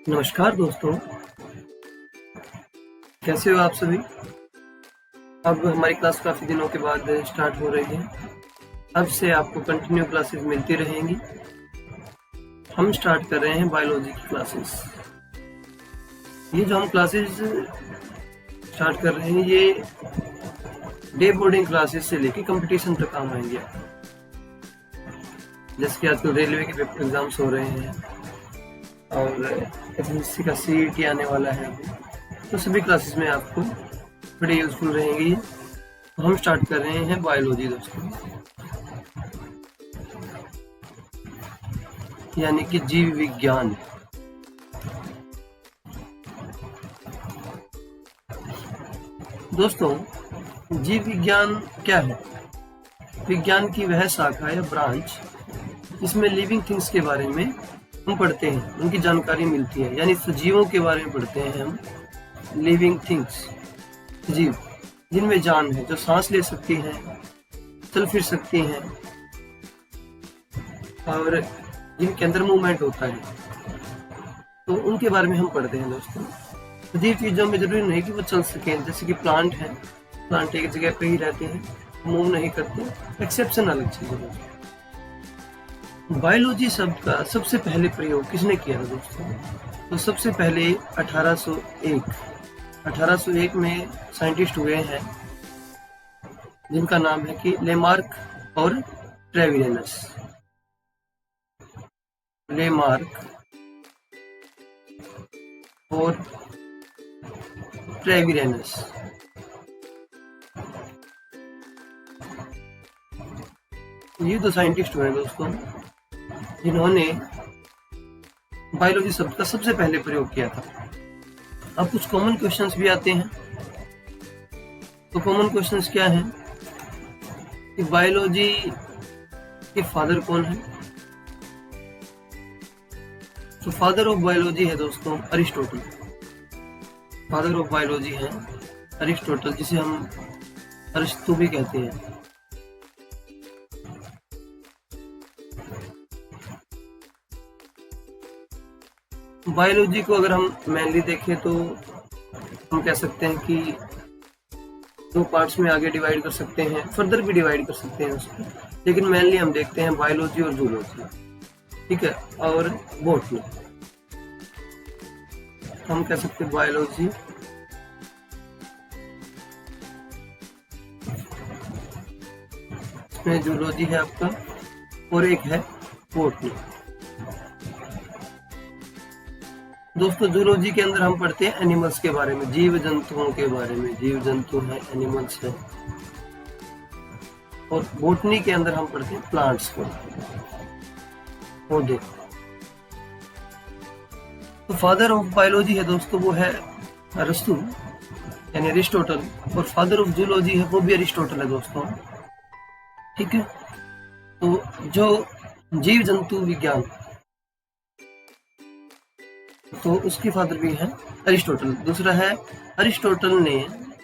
नमस्कार दोस्तों, कैसे हो आप सभी? अब हमारी क्लास काफ़ी दिनों के बाद स्टार्ट हो रही है। अब से आपको कंटिन्यू क्लासेस मिलती रहेंगी। हम स्टार्ट कर रहे हैं बायोलॉजी की क्लासेस। ये जो हम क्लासेस स्टार्ट कर रहे हैं, ये डे बोर्डिंग क्लासेस से लेके कंपटीशन तक काम आएंगे। जैसे कि आजकल रेलवे के पेपर एग्जाम्स हो रहे हैं और एसएससी का सीईटी आने वाला है अभी, तो सभी क्लासेस में आपको बड़ी यूजफुल रहेंगी। तो हम स्टार्ट कर रहे हैं बायोलॉजी दोस्तों, यानी कि जीव विज्ञान। दोस्तों, जीव विज्ञान क्या है? विज्ञान की वह शाखा या ब्रांच जिसमें लिविंग थिंग्स के बारे में हम पढ़ते हैं, उनकी जानकारी मिलती है। यानी सजीवों के बारे में पढ़ते हैं हम, लिविंग थिंग्स, सजीव जिनमें जान है, जो सांस ले सकती हैं, चल फिर सकती हैं और जिनके अंदर मूवमेंट होता है, तो उनके बारे में हम पढ़ते हैं दोस्तों। सजीव चीज़ों में जरूरी नहीं कि वो चल सकें, जैसे कि प्लांट है, प्लांट एक जगह पे ही रहते हैं, मूव नहीं करते, एक्सेप्शन अलग चीज़ है। बायोलॉजी शब्द का सबसे पहले प्रयोग किसने किया था दोस्तों? तो सबसे पहले 1801 में साइंटिस्ट हुए हैं जिनका नाम है कि लेमार्क और ट्रेविरेनस। लेमार्क और ट्रेविरेनस। ये तो साइंटिस्ट हुए दोस्तों जिन्होंने बायोलॉजी शब्द का सबसे पहले प्रयोग किया था। अब कुछ कॉमन क्वेश्चंस भी आते हैं। तो कॉमन क्वेश्चंस क्या हैं कि बायोलॉजी के फादर कौन है? तो फादर ऑफ बायोलॉजी है दोस्तों अरिस्टोटल। फादर ऑफ बायोलॉजी है अरिस्टोटल, जिसे हम अरिस्टो भी कहते हैं। बायोलॉजी को अगर हम मेनली देखें तो हम कह सकते हैं कि दो पार्ट्स में आगे डिवाइड कर सकते हैं, फर्दर भी डिवाइड कर सकते हैं उसको, लेकिन मेनली हम देखते हैं बायोलॉजी और जूलॉजी, ठीक है, और बॉटनी। हम कह सकते हैं बायोलॉजी, इसमें जूलॉजी है आपका और एक है बॉटनी। दोस्तों, जूलॉजी के अंदर हम पढ़ते हैं एनिमल्स के बारे में, जीव जंतुओं के बारे में, जीव जंतु हैं, एनिमल्स हैं। और बॉटनी के अंदर हम पढ़ते हैं प्लांट्स को, पौधे। तो फादर ऑफ बायोलॉजी है दोस्तों वो है अरस्तु यानी अरिस्टोटल, और फादर ऑफ जूलॉजी है वो भी अरिस्टोटल है दोस्तों, ठीक है। तो जो जीव जंतु विज्ञान, तो उसके फादर भी हैं अरिस्टोटल। दूसरा है, अरिस्टोटल ने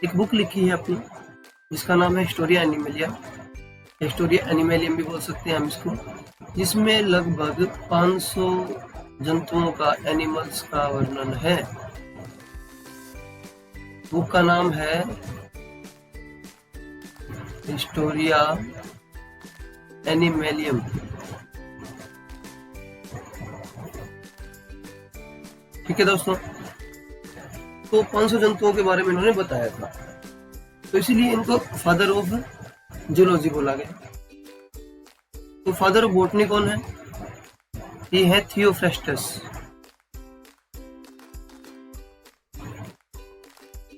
एक बुक लिखी है अपनी जिसका नाम है हिस्टोरिया एनिमलिया, हिस्टोरिया एनिमलियम भी बोल सकते हैं हम इसको, जिसमें लगभग 500 जंतुओं का, एनिमल्स का वर्णन है। बुक का नाम है हिस्टोरिया एनिमलियम। ठीक है दोस्तों, तो 500 जंतुओं के बारे में इन्होंने बताया था, तो इसीलिए इनको फादर ऑफ जूलॉजी बोला गया। तो फादर ऑफ बॉटनी कौन है? ये है थियोफ्रेस्टस।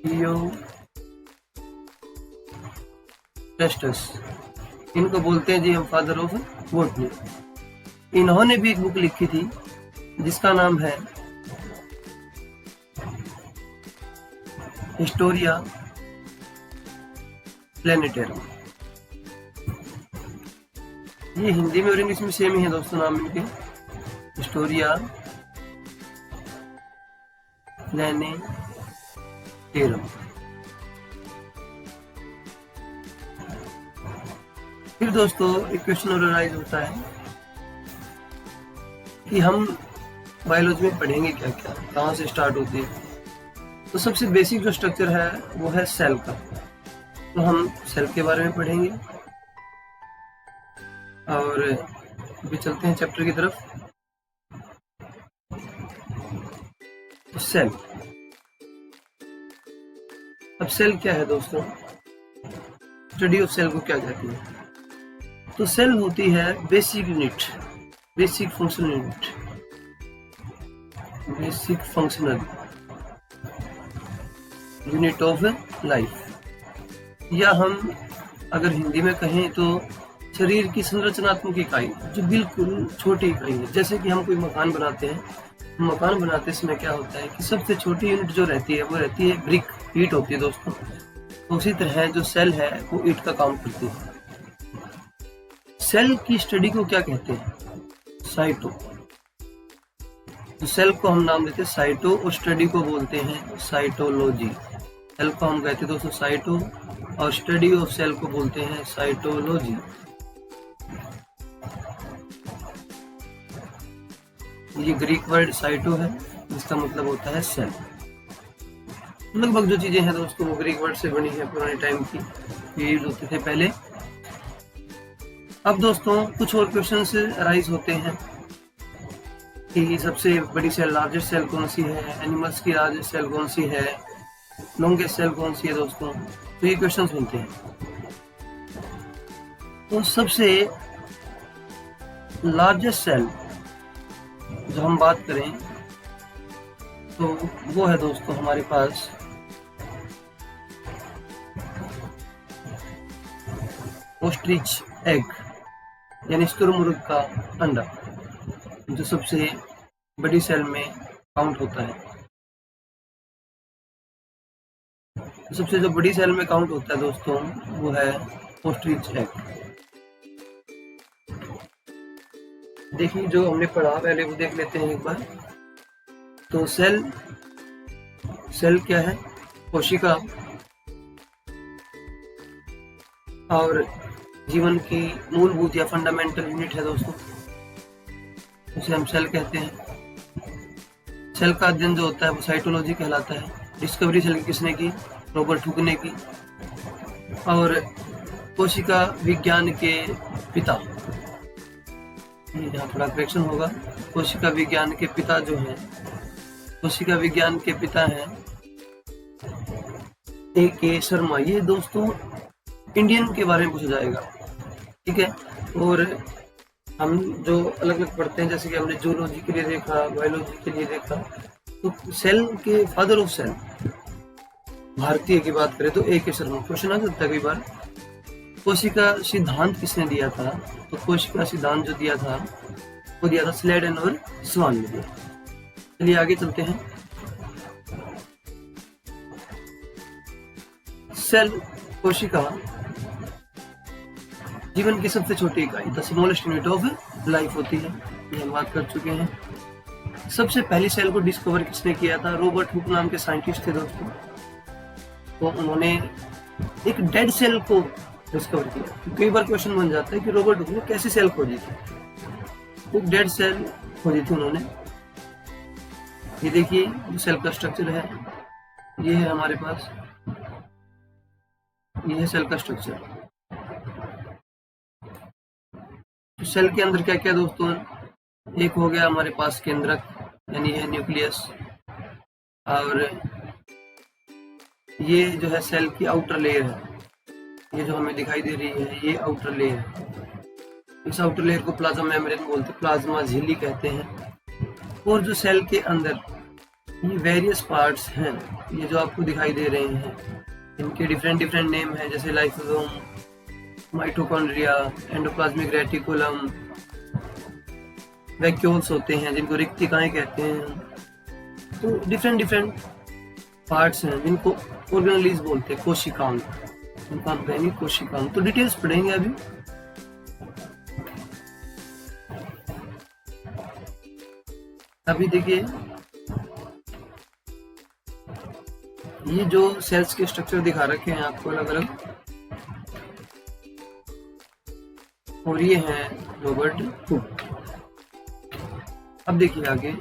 थियोफ्रेस्टस, इनको बोलते हैं जी हम फादर ऑफ बॉटनी। इन्होंने भी एक बुक लिखी थी जिसका नाम है हिस्टोरिया प्लेनेटेरम। ये हिंदी में और इंग्लिश में सेम ही है दोस्तों नाम इनके, हिस्टोरिया प्लेनेटेरम। फिर दोस्तों एक क्वेश्चन और राइज होता है कि हम बायोलॉजी में पढ़ेंगे क्या क्या, कहाँ से स्टार्ट होती है। तो सबसे बेसिक जो स्ट्रक्चर है वो है सेल का। तो हम सेल के बारे में पढ़ेंगे और अभी चलते हैं चैप्टर की तरफ। तो सेल, अब सेल क्या है दोस्तों, स्टडी ऑफ सेल को क्या कहते हैं। तो सेल होती है basic unit, basic functional unit, basic functional unit of life, या हम अगर हिंदी में कहें तो शरीर की संरचनात्मक इकाई, जो बिल्कुल छोटी इकाई है। जैसे कि हम कोई मकान बनाते हैं, मकान बनाते समय क्या होता है कि सबसे छोटी यूनिट जो रहती है वो रहती है ब्रिक, ईंट होती है दोस्तों। तो उसी तरह जो सेल है वो ईंट का काम करती है। सेल की स्टडी को क्या कहते हैं, साइटो। तो सेल को हम नाम देते हैं साइटो और स्टडी को बोलते हैं साइटोलॉजी। सेल को हम कहते हैं दोस्तों साइटो और स्टडी ऑफ सेल को बोलते हैं साइटोलॉजी। ये ग्रीक वर्ड साइटो है, जिसका मतलब होता है सेल। लगभग जो चीजें हैं दोस्तों वो ग्रीक वर्ड से बनी है, पुराने टाइम की, ये यूज होते थे पहले। अब दोस्तों कुछ और क्वेश्चंस अराइज होते हैं कि सबसे बड़ी सेल, लार्जेस्ट सेल कौन सी है, एनिमल्स की लार्जेस्ट सेल कौन सी है, लॉन्गेस्ट सेल कौन सी है दोस्तों। तो ये क्वेश्चंस बनते हैं। तो सबसे लार्जेस्ट सेल जो हम बात करें तो वो है दोस्तों हमारे पास ऑस्ट्रिच एग, यानी शुतुरमुर्ग का अंडा, जो सबसे बड़ी सेल में काउंट होता है। सबसे जो बड़ी सेल में काउंट होता है दोस्तों वो है ऑस्ट्रिच एग। देखिए जो हमने पढ़ा पहले वो देख लेते हैं एक बार। तो सेल क्या है, कोशिका, और जीवन की मूलभूत या फंडामेंटल यूनिट है दोस्तों, उसे हम सेल कहते हैं। सेल का अध्ययन जो होता है वो साइटोलॉजी कहलाता है। डिस्कवरी सेल की किसने की, रॉबर्ट हुक ने की। और कोशिका विज्ञान के पिता, यहाँ थोड़ा करेक्शन होगा, कोशिका विज्ञान के पिता जो हैं, कोशिका विज्ञान के पिता हैं A.K. शर्मा। ये दोस्तों इंडियन के बारे में पूछा जाएगा, ठीक है। और हम जो अलग अलग पढ़ते हैं, जैसे कि हमने जूलॉजी के लिए देखा, बायोलॉजी के लिए देखा, तो सेल के फादर ऑफ सेल भारतीय की बात करें तो A.K. शर्मा। क्वेश्चन आ सकता है कई बार, कोशिका सिद्धांत किसने दिया था। तो कोशिका सिद्धांत जो दिया था वो दिया था स्लेडन और स्वान ने दिया। चलिए आगे चलते हैं। सेल, कोशिका जीवन की सबसे छोटी इकाई, the smallest unit of life होती है, ये हम बात कर चुके हैं। सबसे पहली सेल को डिस्कवर किसने किया था, रॉबर्ट हुक नाम के साइंटिस्ट थे दोस्तों। तो उन्होंने एक डेड सेल को डिस्कवर किया। कई बार क्वेश्चन बन जाता है कि रॉबर्ट हुक ने कैसी सेल खोजी थी। एक डेड सेल खोजी थी उन्होंने। ये देखिए जो सेल का स्ट्रक्चर है, ये है हमारे पास, ये है सेल का स्ट्रक्चर। तो सेल के अंदर क्या क्या दोस्तों, एक हो गया हमारे पास केंद्रक, यानी है न्यूक्लियस, और ये जो है सेल की आउटर लेयर है, ये जो हमें दिखाई दे रही है ये आउटर लेयर है। इस आउटर लेयर को प्लाज्मा मेम्ब्रेन बोलते हैं, प्लाज्मा झिल्ली कहते हैं। और जो सेल के अंदर ये वेरियस पार्ट्स हैं, ये जो आपको दिखाई दे रहे हैं, इनके डिफरेंट नेम हैं, जैसे lysosome, mitochondria, endoplasmic reticulum, vacuoles होते हैं जिनको रिक्तिकाएं कहते हैं। तो डिफरेंट पार्ट्स हैं जिनको ऑर्गेनेलीज बोलते हैं, कोशिकांग, इनका हम कहेंगे कोशिकांग। तो डिटेल्स पढ़ेंगे अभी। देखिए ये जो सेल्स के स्ट्रक्चर दिखा रखे हैं आपको अलग अलग, और ये हैं रॉबर्ट हुक। अब देखिए आगे,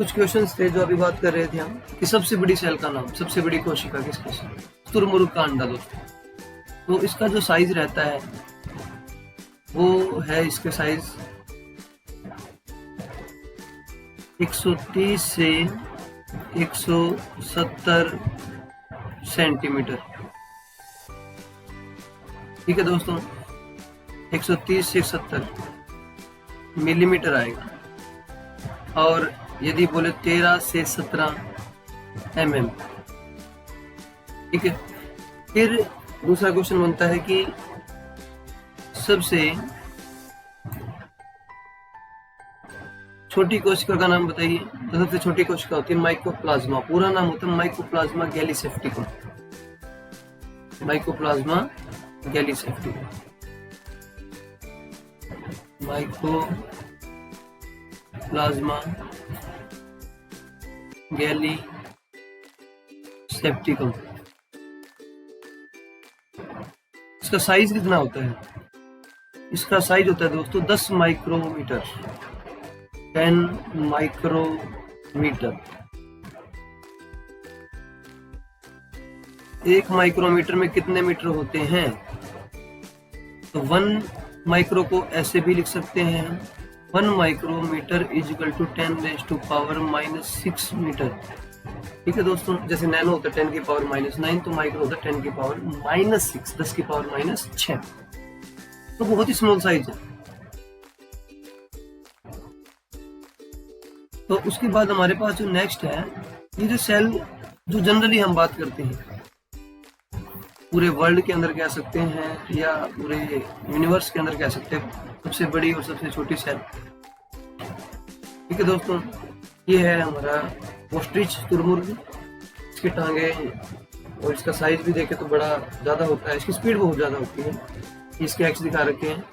कुछ क्वेश्चंस थे जो अभी बात कर रहे थे हम कि सबसे बड़ी सेल का नाम, सबसे बड़ी कोशिका किसकी? तुरमुर्ग का अंडा दोस्तों। तो इसका जो साइज रहता है वो है, इसके साइज 130 से 170 सेंटीमीटर। ठीक है दोस्तों, 130 से 170 मिलीमीटर आएगा। और यदि बोले 13 से 17 mm। ठीक है, फिर दूसरा क्वेश्चन बनता है कि सबसे छोटी कोशिका का नाम बताइए। तो सबसे छोटी कोशिका होती है माइकोप्लाज्मा, पूरा नाम होता है mycoplasma gallisepticum. Mycoplasma gallisepticum, mycoplasma gallisepticum. इसका साइज कितना होता है? इसका साइज होता है दोस्तों 10 माइक्रोमीटर, 10 माइक्रोमीटर। 1 माइक्रोमीटर में कितने मीटर होते हैं? तो 1 माइक्रो को ऐसे भी लिख सकते हैं हम, 1 micrometre is equal to 10⁻⁻⁶ metre. ठीक है दोस्तों, जैसे नैनो होता है 10⁻⁹, तो माइक्रो होता है 10⁻⁻⁶, 10⁻⁻⁶। तो बहुत ही स्मॉल साइज है। तो उसके बाद हमारे पास जो नेक्स्ट है, ये जो सेल जो जनरली हम बात करते हैं पूरे वर्ल्ड के अंदर कह सकते हैं या पूरे यूनिवर्स के अंदर कह सकते हैं, सबसे बड़ी और सबसे छोटी सेल। ठीक है दोस्तों, ये है हमारा ऑस्ट्रिच, तुरमुर्ग। इसकी टांगे और इसका साइज भी देखें तो बड़ा ज़्यादा होता है, इसकी स्पीड बहुत ज़्यादा होती है। इसके एक्स दिखा रखे हैं।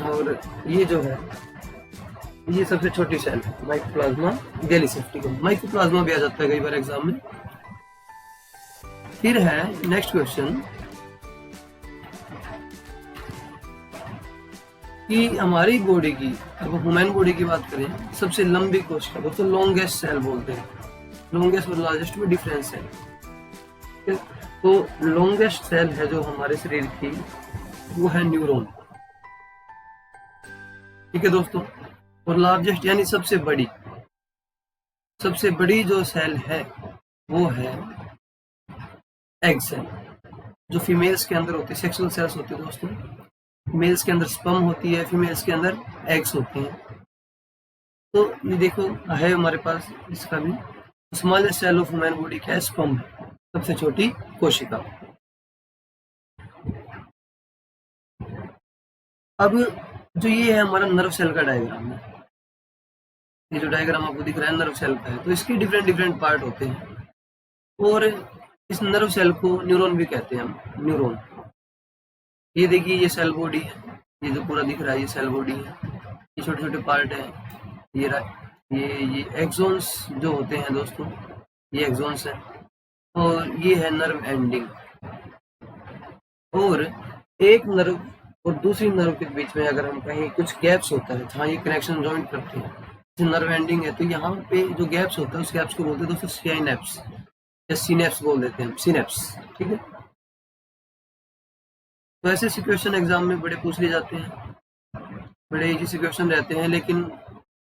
और ये जो है, ये सबसे छोटी सेल है माइकोप्लाज्मा गैलीसेप्टिकम। माइकोप्लाज्मा भी आ जाता है कई बार एग्जाम में। फिर है नेक्स्ट क्वेश्चन कि हमारी बॉडी की, अगर ह्यूमन बॉडी की बात करें, सबसे लंबी कोशिका दोस्तों लॉन्गेस्ट सेल बोलते हैं। लॉन्गेस्ट और लार्जेस्ट में डिफरेंस है। तो लॉन्गेस्ट सेल है जो हमारे शरीर की, वो है न्यूरॉन। ठीक है दोस्तों, और लार्जेस्ट यानी सबसे बड़ी जो सेल है वो है एग सेल, जो फीमेल्स के अंदर होती है। सेक्सुअल सेल्स होती है दोस्तों, मेल्स के अंदर स्पर्म होती है, फीमेल्स के अंदर एग्स होते हैं। तो ये देखो है हमारे पास इसका भी, smallest cell of human body क्या है? स्पर्म है, सबसे छोटी कोशिका। अब जो ये है हमारा नर्व सेल का डायग्राम है, ये जो डायग्राम आपको दिख रहा है नर्व सेल का है। तो इसके डिफरेंट पार्ट होते हैं और इस नर्व सेल को न्यूरॉन भी कहते हैं हम, न्यूरॉन। ये देखिए, ये सेल बॉडी है, ये जो पूरा दिख रहा है ये सेल बॉडी है। ये छोटे छोटे पार्ट हैं, ये एक्सोन्स जो होते हैं दोस्तों, ये एक्सोन्स हैं। और ये है नर्व एंडिंग। और एक नर्व और दूसरी नर्व के बीच में अगर हम कहीं कुछ गैप्स होता है जहाँ ये कनेक्शन जॉइंट करते हैं, जैसे नर्व एंडिंग है, तो यहाँ पे जो गैप्स होता है उस गैप्स को बोलते हैं दोस्तों साइनेप्स या सिनेप्स बोल देते हैं, सिनेप्स। ठीक है, तो ऐसे सिचुएशन एग्जाम में बड़े पूछ लिए जाते हैं, बड़े इजी सिचुएशन रहते हैं, लेकिन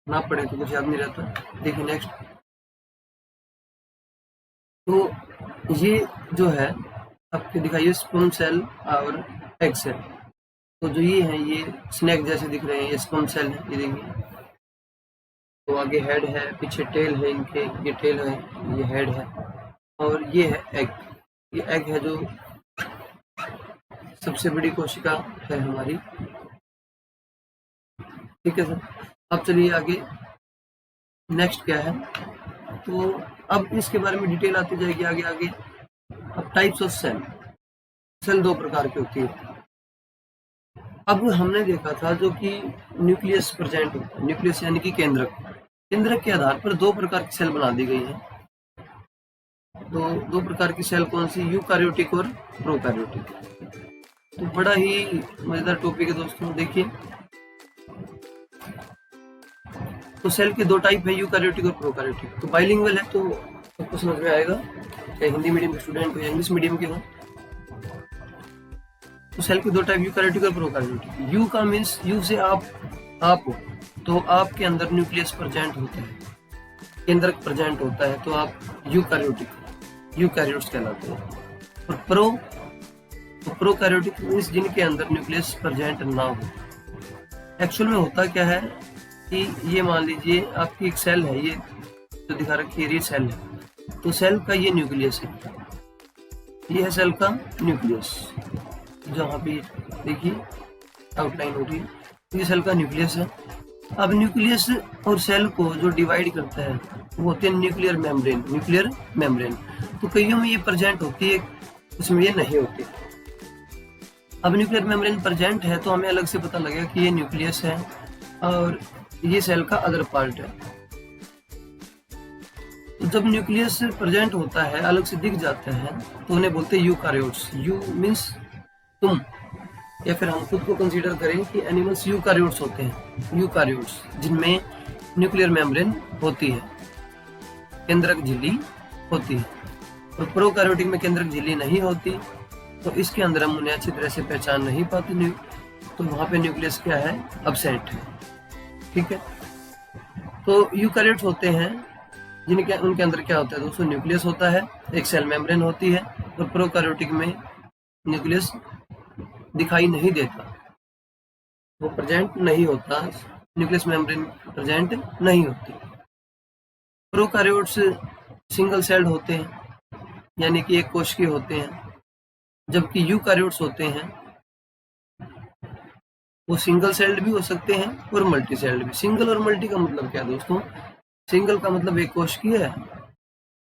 ना पढ़े तो कुछ याद नहीं रहता। देखिए नेक्स्ट, तो ये जो है आपको दिखाइए स्पर्म सेल और एग सेल। तो जो ये है, ये स्नैक जैसे दिख रहे हैं, ये स्पर्म सेल है, ये देखिए। तो आगे हेड है, पीछे टेल है इनके, ये टेल है, ये हेड है, और ये है एग। ये एग है जो सबसे बड़ी कोशिका है हमारी। ठीक है सर, अब चलिए आगे नेक्स्ट क्या है। तो अब इसके बारे में डिटेल आती जाएगी आगे आगे। अब टाइप्स ऑफ सेल, सेल दो प्रकार की होती है। अब हमने देखा था जो कि न्यूक्लियस प्रेजेंट होता है, न्यूक्लियस यानी कि केंद्रक। केंद्रक के आधार पर दो प्रकार की सेल बना दी गई है। तो दो प्रकार की सेल कौन सी? यूकार्योटिक और प्रोकार्योटिक। तो बड़ा ही मजेदार टॉपिक है दोस्तों। देखिए, तो सेल के दो टाइप है, यूकैरियोटिक और प्रोकैरियोटिक। तो बाइलिंगुअल है तो सबको समझ में आएगा, चाहे हिंदी मीडियम के स्टूडेंट हो या इंग्लिश मीडियम के हो। तो सेल के दो टाइप, यूकैरियोटिक और प्रोकैरियोटिक। यू का मीन्स यू से आप हो, तो आपके अंदर न्यूक्लियस प्रेजेंट होता है, केंद्रक प्रेजेंट होता है, तो आप यूकैरियोट्स कहलाते हैं। और प्रोकैरियोटिक मीन्स जिनके अंदर न्यूक्लियस प्रेजेंट ना हो। एक्चुअल में होता क्या है कि ये मान लीजिए आपकी एक सेल है, ये जो दिखा रखी है ये सेल है, तो सेल का ये न्यूक्लियस है, ये है सेल का न्यूक्लियस, जहाँ पे देखिए आउटलाइन हो रही है, ये सेल का न्यूक्लियस है। अब न्यूक्लियस और सेल को जो डिवाइड करता है वो होते हैं न्यूक्लियर मेम्ब्रेन। तो कईयों में ये प्रेजेंट होती है, उसमें ये नहीं होती। अब न्यूक्लियर मेम्ब्रेन प्रेजेंट है तो हमें अलग से पता लगेगा कि ये न्यूक्लियस है और ये सेल का अदर पार्ट है। तो जब न्यूक्लियस प्रेजेंट होता है, अलग से दिख जाता है, तो उन्हें बोलते हैं यूकैरियोट्स। यू मीन्स तुम, या फिर हम खुद को कंसीडर करें कि एनिमल्स यूकैरियोट्स होते हैं, यूकैरियोट्स जिनमें न्यूक्लियर मेम्ब्रेन होती है, केंद्रक झिल्ली होती है। और प्रोकैरियोटिक में केंद्रक झिल्ली नहीं होती, तो इसके अंदर हम उन्हें अच्छी तरह से पहचान नहीं पाते, तो वहाँ पे न्यूक्लियस क्या है, अब्सेंट है। ठीक है, तो यूकैरियोट्स होते हैं जिनके उनके अंदर क्या होता है दोस्तों, न्यूक्लियस होता है, एक सेल मेम्ब्रेन होती है। और प्रोकैरियोटिक में न्यूक्लियस दिखाई नहीं देता, वो प्रेजेंट नहीं होता, न्यूक्लियस मेम्ब्रेन प्रेजेंट नहीं होती। प्रोकैरियोट्स सिंगल सेल्ड होते हैं, यानी कि एक कोश के होते हैं, जबकि यूकैरियोट्स होते हैं वो सिंगल सेल्ड भी हो सकते हैं और मल्टी सेल्ड भी। सिंगल और मल्टी का मतलब क्या है दोस्तों, सिंगल का मतलब एक कोश की है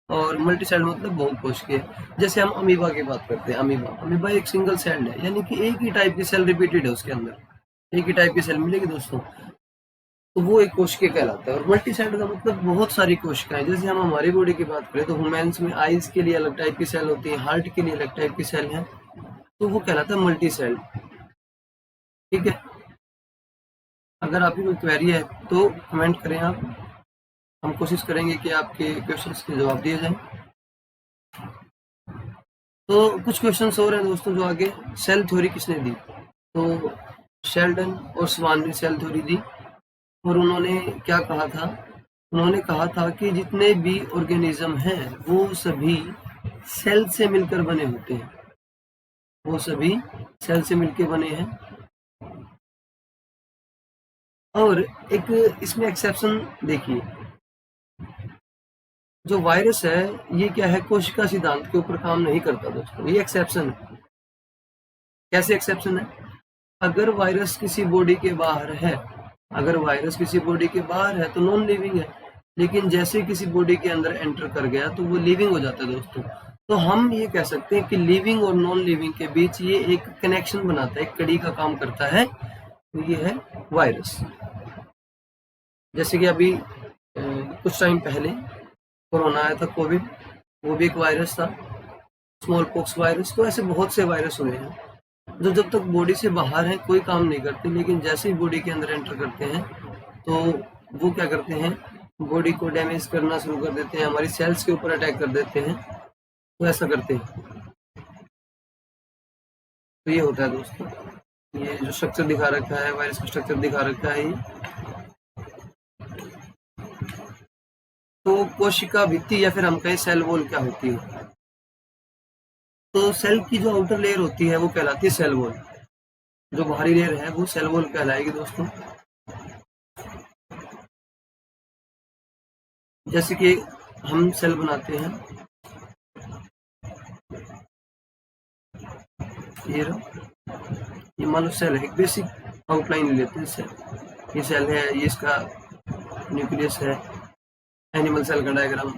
और मल्टी सेल्ड मतलब बहुत कोश की है। जैसे हम अमीबा की बात करते हैं, अमीबा एक सिंगल सेल्ड है, यानी कि एक ही टाइप की सेल रिपीटेड है, उसके अंदर एक ही टाइप की सेल मिलेगी दोस्तों, तो वो एक कोशिका कहलाता है। और मल्टी सेल्ड का मतलब बहुत सारी कोशिकाएं। जैसे हम हमारी बॉडी की बात करें तो ह्यूमन्स में आईज के लिए अलग टाइप की सेल होती है, हार्ट के लिए अलग टाइप की सेल है, तो वो कहलाता है मल्टी सेल्ड। ठीक है, अगर आपकी कोई क्वेरी है तो कमेंट करें आप, हम कोशिश करेंगे कि आपके क्वेश्चंस के जवाब दिए जाएं। तो कुछ क्वेश्चंस और हैं दोस्तों जो आगे। सेल थ्योरी किसने दी, तो शेल्डन और स्वान ने सेल थ्योरी दी। और उन्होंने क्या कहा था, उन्होंने कहा था कि जितने भी ऑर्गेनिज्म हैं वो सभी सेल से मिलकर बने होते हैं, वो सभी सेल से मिलकर बने हैं। और एक इसमें एक्सेप्शन देखिए, जो वायरस है ये क्या है, कोशिका सिद्धांत के ऊपर काम नहीं करता दोस्तों, ये एक्सेप्शन है। कैसे एक्सेप्शन है, अगर वायरस किसी बॉडी के बाहर है, अगर वायरस किसी बॉडी के बाहर है तो नॉन लिविंग है, लेकिन जैसे किसी बॉडी के अंदर एंटर कर गया तो वो लिविंग हो जाता है दोस्तों। तो हम ये कह सकते हैं कि लिविंग और नॉन लिविंग के बीच ये एक कनेक्शन बनाता है, एक कड़ी का काम करता है, तो ये है वायरस। जैसे कि अभी कुछ टाइम पहले कोरोना आया था, कोविड, वो भी एक वायरस था, स्मॉल पॉक्स वायरस। तो ऐसे बहुत से वायरस हुए हैं जो जब तक बॉडी से बाहर हैं कोई काम नहीं करते, लेकिन जैसे ही बॉडी के अंदर एंटर करते हैं तो वो क्या करते हैं, बॉडी को डैमेज करना शुरू कर देते हैं, हमारी सेल्स के ऊपर अटैक कर देते हैं, तो ऐसा करते हैं। तो ये होता है दोस्तों, ये जो स्ट्रक्चर दिखा रखा है, वायरस का स्ट्रक्चर दिखा रखा है। तो कोशिका भित्ति या फिर हम कहें सेल वॉल क्या होती है, तो सेल की जो आउटर लेयर होती है वो कहलाती है सेल वॉल, जो बाहरी लेयर है वो सेल वॉल कहलाएगी दोस्तों। जैसे कि हम सेल बनाते हैं, ये मान लो सेल है, एक बेसिक आउटलाइन लेते हैं सेल, ये सेल है, ये इसका न्यूक्लियस है, एनिमल सेल का डायग्राम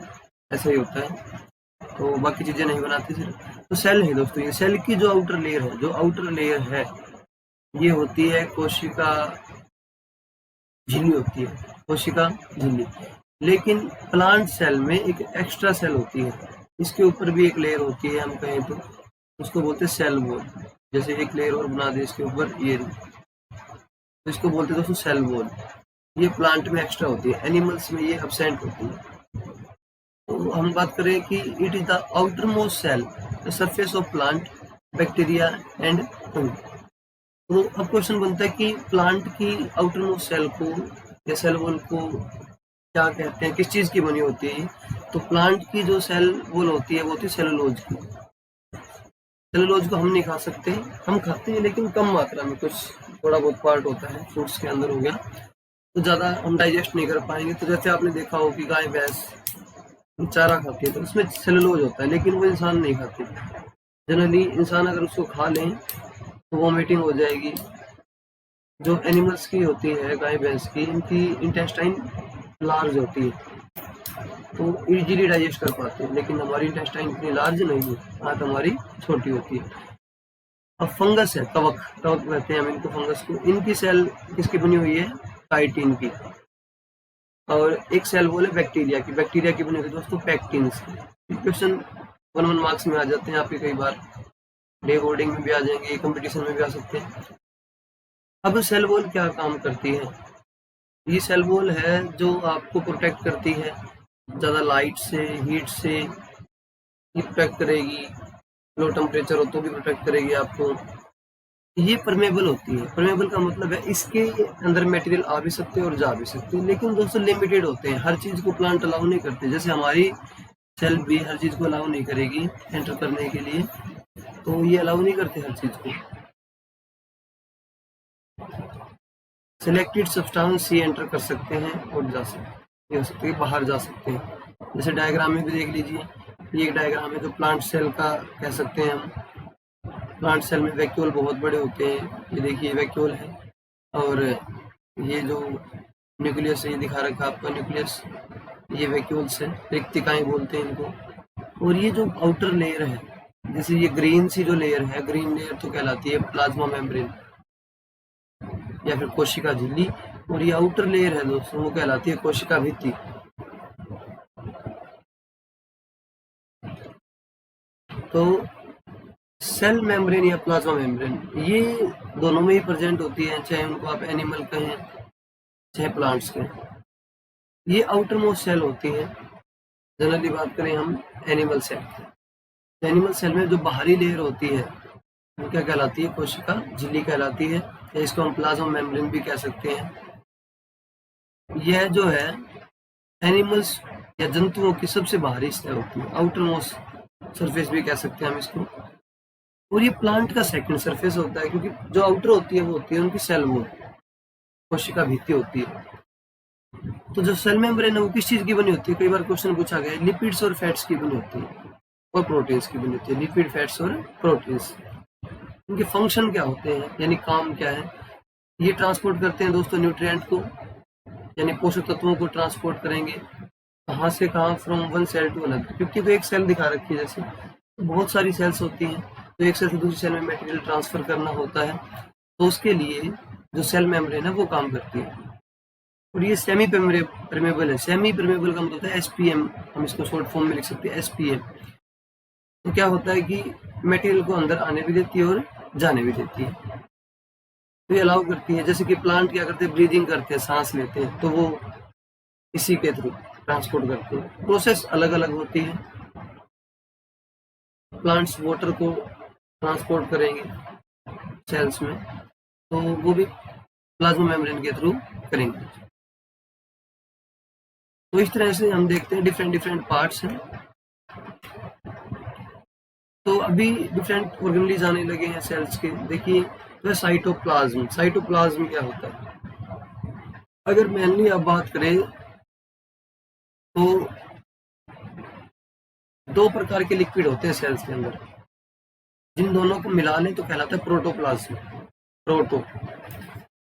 ऐसा ही होता है, तो बाकी चीजें नहीं बनाते सिर्फ। तो सेल है दोस्तों, ये सेल की जो आउटर लेयर है, जो आउटर लेयर है ये होती है कोशिका झिल्ली होती है, कोशिका झिल्ली। लेकिन प्लांट सेल में एक एक्स्ट्रा सेल होती है, इसके ऊपर भी एक लेयर होती है, हम कहें तो उसको बोलते हैं सेल वॉल। जैसे एक लेयर और बना दे इसके ऊपर, ये तो इसको बोलते हैं दोस्तों सेल वॉल। ये प्लांट में एक्स्ट्रा होती है, एनिमल्स में ये एब्सेंट होती है। तो हम बात करें कि it is the outermost cell the surface of plant, bacteria and fungi. तो अब क्वेश्चन बनता है कि प्लांट की आउटर मोस्ट सेल को या सेल वॉल को क्या कहते हैं, किस चीज की बनी होती है? तो प्लांट की जो सेल वॉल होती है वो होती है सेलुलोज की। सेलुलोज को हम नहीं खा सकते, हम खाते हैं लेकिन कम मात्रा में, कुछ थोड़ा बहुत पार्ट होता है, फ्रूट्स के अंदर हो गया, तो ज़्यादा हम डाइजेस्ट नहीं कर पाएंगे। तो जैसे आपने देखा हो कि गाय भैंस चारा खाती है तो उसमें सेलुलोज होता है, लेकिन वो इंसान नहीं खाते। जनरली इंसान अगर उसको खा लें तो वॉमिटिंग हो जाएगी। जो एनिमल्स की होती है, गाय भैंस की, इनकी इंटेस्टाइन लार्ज होती है तो इजीली डाइजेस्ट कर पाते हैं, लेकिन हमारी इंटेस्टाइन इतनी लार्ज नहीं है, हाथ हमारी छोटी होती है। अब फंगस है, कवक कवक कहते हैं हम इनको, फंगस को। इनकी सेल किसकी बनी हुई है? काइटिन की। और एक सेल बोले बैक्टीरिया की, बैक्टीरिया की बनी हुई है दोस्तों पैक्टिन्स की। क्वेश्चन 1 मार्क्स में आ जाते हैं आपके, कई बार डे बोर्डिंग में भी आ जाएंगे, कंपटीशन में भी आ सकते हैं। अब सेल वॉल क्या काम करती है? ये सेल वॉल है जो आपको प्रोटेक्ट करती है ज़्यादा लाइट से, हीट से, ये प्रोटेक्ट करेगी। लो टेम्परेचर हो तो भी प्रोटेक्ट करेगी आपको। ये परमेबल होती है। परमेबल का मतलब है इसके अंदर मटेरियल आ भी सकते हैं और जा भी सकते हैं, लेकिन दोस्तों लिमिटेड होते हैं। हर चीज़ को प्लांट अलाउ नहीं करते, जैसे हमारी सेल भी हर चीज़ को अलाउ नहीं करेगी एंटर करने के लिए, तो ये अलाउ नहीं करते हर चीज़ को। सिलेक्टेड सब्सटेंस ये एंटर कर सकते हैं और जा सकते हो सकते हैं, बाहर जा सकते हैं। जैसे डायग्राम में भी देख लीजिए, ये एक डायग्राम है जो प्लांट सेल का कह सकते हैं हम। प्लांट सेल में वैक्यूल बहुत बड़े होते हैं, ये देखिए वैक्यूल है, और ये जो न्यूक्लियस है ये दिखा रखा आपका न्यूक्लियस, ये वैक्यूल्स है, रिक्तिकाएं बोलते हैं इनको। और ये जो आउटर लेयर है, जैसे ये ग्रीन सी जो लेयर है, ग्रीन लेयर तो कहलाती है प्लाज्मा मेम्ब्रेन या फिर कोशिका झिल्ली, और ये आउटर लेयर है दोस्तों, वो कहलाती है कोशिका भित्ति। तो सेल मेम्ब्रेन या प्लाज्मा मेम्ब्रेन ये दोनों में ही प्रेजेंट होती है, चाहे उनको आप एनिमल कहें चाहे प्लांट्स कहें। ये आउटर मोस्ट सेल होती है। जनरली बात करें हम एनिमल सेल, एनिमल सेल में जो बाहरी लेयर होती है वो क्या कहलाती है? कोशिका झिल्ली कहलाती है, या इसको हम प्लाज्मा मेम्ब्रेन भी कह सकते हैं। यह जो है एनिमल्स या जंतुओं की सबसे बाहरी सतह होती है, आउटर मोस्ट सरफेस भी कह सकते हैं हम इसको। और ये प्लांट का सेकंड सरफेस होता है, क्योंकि जो आउटर होती है वो होती है उनकी सेल वॉल, कोशिका भित्ति होती है। तो जो सेल मेम्ब्रेन है वो किस चीज की बनी होती है? कई बार क्वेश्चन पूछा गया है, लिपिड्स और फैट्स की बनी होती है और प्रोटीन्स की बनी होती है। लिपिड, फैट्स और प्रोटीन्स, इनके फंक्शन क्या होते हैं, यानी काम क्या है? ये ट्रांसपोर्ट करते हैं दोस्तों न्यूट्रिएंट को, यानी पोषक तत्वों को ट्रांसपोर्ट करेंगे। कहाँ से कहाँ? From one cell to another, क्योंकि तो एक सेल दिखा रखी है जैसे, तो बहुत सारी सेल्स होती हैं, तो एक सेल से दूसरी सेल में मटेरियल ट्रांसफर करना होता है, तो उसके लिए जो सेल मेम्ब्रेन है वो काम करती है। और ये सेमी परमेबल है। सेमी परमेबल का मतलब होता है एसपीएम, हम इसको शॉर्ट फॉर्म में लिख सकते हैं एसपीएम। तो क्या होता है कि मटेरियल को अंदर आने भी देती है और जाने भी देती है, तो ये अलाउ करती है। जैसे कि प्लांट क्या करते हैं? ब्रीदिंग करते हैं, सांस लेते हैं, तो वो इसी के थ्रू ट्रांसपोर्ट करते हैं। प्रोसेस अलग अलग होती है। प्लांट्स वाटर को ट्रांसपोर्ट करेंगे सेल्स में, तो वो भी प्लाज्मा मेम्ब्रेन के थ्रू करेंगे। तो इस तरह से हम देखते हैं डिफरेंट पार्ट्स हैं। तो अभी डिफरेंट ऑर्गेनेलिज आने लगे हैं सेल्स के। देखिए तो साइटोप्लाज्म। साइटोप्लाज्म क्या होता है? अगर मेनली आप बात करें तो दो प्रकार के लिक्विड होते हैं सेल्स के अंदर, जिन दोनों को मिला लें तो कहलाता है प्रोटोप्लाज्म। प्रोटो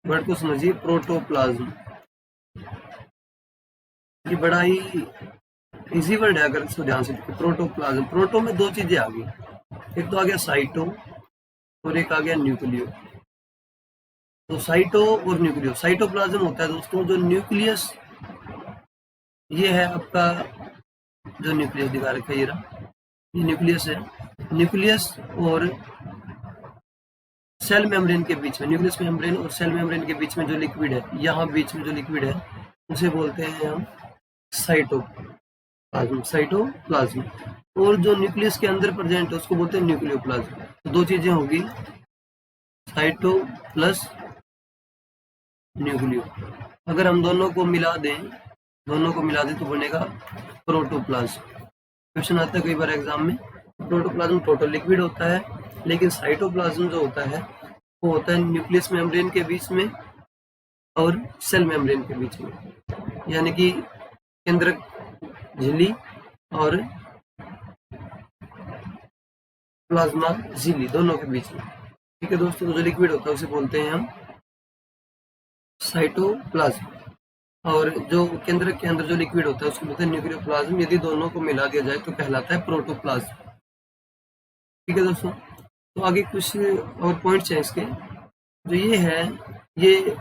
वर्ड को समझिए, प्रोटोप्लाज्म। ये बड़ा ही इजी वर्ड है अगर इसको ध्यान से देखिए। प्रोटोप्लाज्म, प्रोटो में दो चीजें आ गई, एक तो आ गया साइटो और एक आ गया न्यूक्लियो। तो साइटो और न्यूक्लियो, साइटोप्लाज्म होता है दोस्तों जो न्यूक्लियस, ये है आपका जो न्यूक्लियस दिखा रखा है, ये न्यूक्लियस है। न्यूक्लियस और सेल मेम्ब्रेन के बीच में, न्यूक्लियस मेम्ब्रेन और सेल मेम्ब्रेन के बीच में जो लिक्विड है, यहाँ बीच में जो लिक्विड है उसे बोलते हैं हम साइटोप्लाज्म, साइटोप्लाज्म। और जो न्यूक्लियस के अंदर प्रेजेंट है उसको बोलते हैं न्यूक्लियोप्लाज्म। तो दो चीजें होगी, साइटो प्लस न्यूक्लियो। अगर हम दोनों को मिला दें तो बनेगा प्रोटोप्लाज्म। क्वेश्चन आता है कई बार एग्जाम में। प्रोटोप्लाज्म टोटल लिक्विड होता है, लेकिन साइटोप्लाज्म जो होता है वो होता है न्यूक्लियस मेम्ब्रेन के बीच में और सेल मेम्ब्रेन के बीच में, यानी कि केंद्रक झिल्ली और प्लाज्मा झिल्ली दोनों के बीच में। ठीक है दोस्तों, तो जो लिक्विड होता है उसे बोलते हैं हम साइटोप्लाज्म, और जो केंद्रक के अंदर जो लिक्विड होता है उसको बोलते हैं न्यूक्लियोप्लाज्म। यदि दोनों को मिला दिया जाए तो कहलाता है प्रोटोप्लाज्म। ठीक है दोस्तों, तो आगे कुछ और पॉइंट्स हैं इसके। जो ये है, ये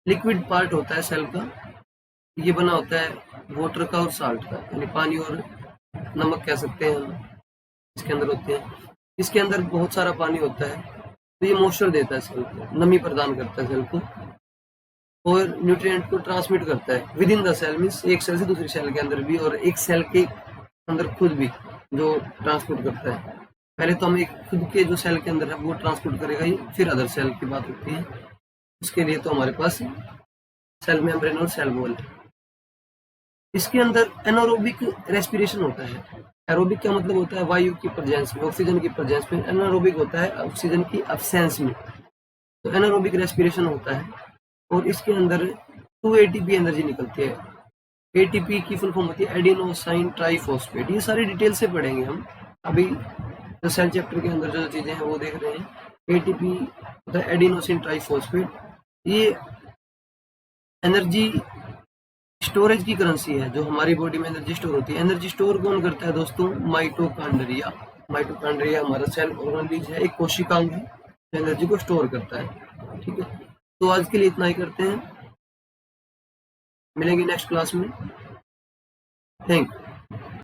लिक्विड पार्ट होता है सेल का, ये बना होता है वाटर का और साल्ट का, यानी पानी और नमक कह सकते हैं हम, इसके अंदर होते हैं। इसके अंदर बहुत सारा पानी होता है, तो ये मॉइस्चर देता है सेल को, नमी प्रदान करता है सेल को, और न्यूट्रिएंट को ट्रांसमिट करता है within the cell, means एक सेल से दूसरी सेल के अंदर भी, और एक सेल के अंदर खुद भी जो ट्रांसपोर्ट करता है। पहले तो हम एक खुद के जो सेल के अंदर है वो ट्रांसपोर्ट करेगा ही, फिर अदर सेल की बात होती है। उसके लिए तो हमारे पास सेल मेम्ब्रेन और सेल वॉल है। इसके अंदर एनारोबिक रेस्पिरेशन होता है। एरोबिक का मतलब होता है वायु की प्रेजेंस में, ऑक्सीजन की प्रेजेंस में। एनारोबिक होता है ऑक्सीजन की अब्सेंस में। तो एनारोबिक रेस्पिरेशन होता है, और इसके अंदर 2 ATP एनर्जी निकलती है। ATP की फुल फॉर्म होती है एडिनोसाइन ट्राइफॉस्फेट। ये सारी डिटेल से पढ़ेंगे हम अभी, तो सेल चैप्टर के अंदर जो चीजें हैं वो देख रहे हैं। ATP होता है एडिनोसिन ट्राइफॉस्फेट। ये एनर्जी स्टोरेज की करेंसी है, जो हमारी बॉडी में एनर्जी स्टोर होती है। एनर्जी स्टोर कौन करता है दोस्तों? माइटोकॉन्ड्रिया। माइटोकॉन्ड्रिया हमारा सेल ऑर्गेनेल है, एक कोशिकांग है जो एनर्जी को स्टोर करता है। ठीक है, तो आज के लिए इतना ही करते हैं, मिलेंगे नेक्स्ट क्लास में। Thank you.